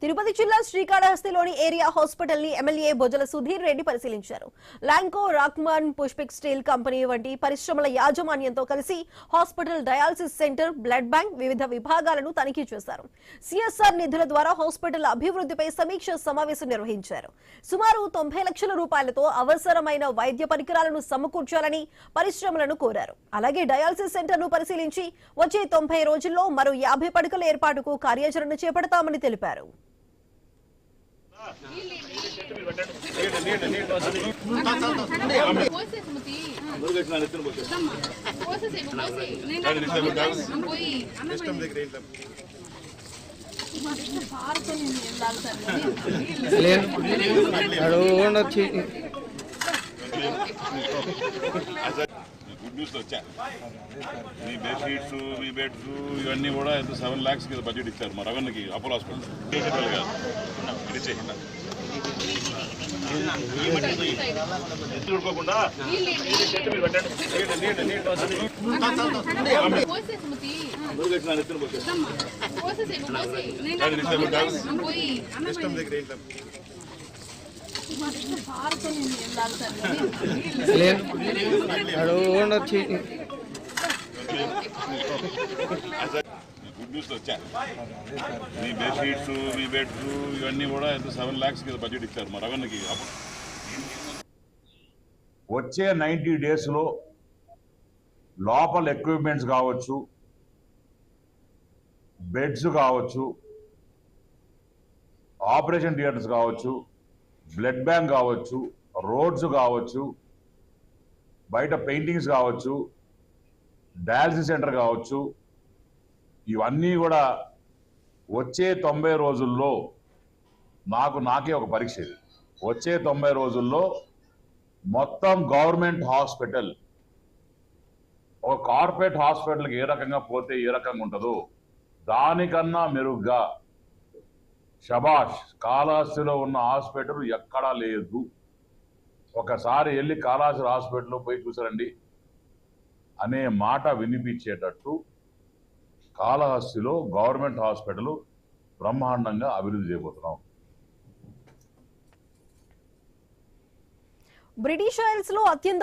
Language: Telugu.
తిరుపతి జిల్లా శ్రీకాళహస్తిలోని ఏరియా హాస్పిటల్ ని ఎమ్మెల్యే బొజ్జల సుధీర్ రెడ్డి పరిశీలించారు. లాంకో, రాక్మాన్, పుష్పిక్ స్టీల్ కంపెనీ వంటి పరిశ్రమల యాజమాన్యంతో కలిసి hospital dialysis centre, blood bank వివిధ విభాగాలను తనిఖీ చేశారు. సిఎస్ఆర్ నిధుల ద్వారా హాస్పిటల్ అభివృద్ధిపై సమీక్ష సమావేశం నిర్వహించారు. సుమారు 90 లక్షల రూపాయలతో అవసరమైన వైద్య పరికరాలను సమకూర్చాలని పరిశ్రమలను కోరారు. అలాగే డయాలసిస్ సెంటర్ ను పరిశీలించి వచ్చే 90 రోజుల్లో మరో 50 పడకల ఏర్పాటుకు కార్యాచరణ చేపడతామని తెలిపారు. గుడ్ న్యూస్ వచ్చా మీ బెడ్ షీట్స్ మీ బెడ్స్ ఇవన్నీ కూడా 7 lakhs కింద బడ్జెట్ ఇచ్చారు మా రెవెన్యూకి అపోలో హాస్పిటల్ కాదు చూడుకోకుండా గుడ్ న్యూస్ వచ్చా మీ బెడ్ షీట్స్ మీ బెడ్స్ ఇవన్నీ కూడా 7 lakhs కింద బడ్జెట్ ఇచ్చారు మా రెవెన్యూకి వచ్చే 90 daysలో లోపల ఎక్విప్మెంట్స్ కావచ్చు, బెడ్స్ కావచ్చు, ఆపరేషన్ థియేటర్స్ కావచ్చు, బ్లడ్ బ్యాంక్ కావచ్చు, రోడ్స్ కావచ్చు, బయట పెయింటింగ్స్ కావచ్చు, డయాలసిస్ సెంటర్ కావచ్చు, ఇవన్నీ కూడా వచ్చే 90 రోజుల్లో నాకే ఒక పరీక్ష ఇది. వచ్చే 90 రోజుల్లో మొత్తం గవర్నమెంట్ హాస్పిటల్ ఒక కార్పొరేట్ హాస్పిటల్కి ఏ రకంగా పోతే ఏ రకంగా ఉంటుందో దానికన్నా మెరుగ్గా శబాష్ కాళహస్తిలో ఉన్న హాస్పిటల్ ఎక్కడా లేదు. ఒకసారి వెళ్ళి కాళహస్తి హాస్పిటల్లో పోయి చూసారండి అనే మాట వినిపించేటట్టు కాళహస్తిలో గవర్నమెంట్ హాస్పిటల్ బ్రహ్మాండంగా అభివృద్ధి చేయబోతున్నాం. బ్రిటిష్ ఆయిల్స్ లో అత్యంత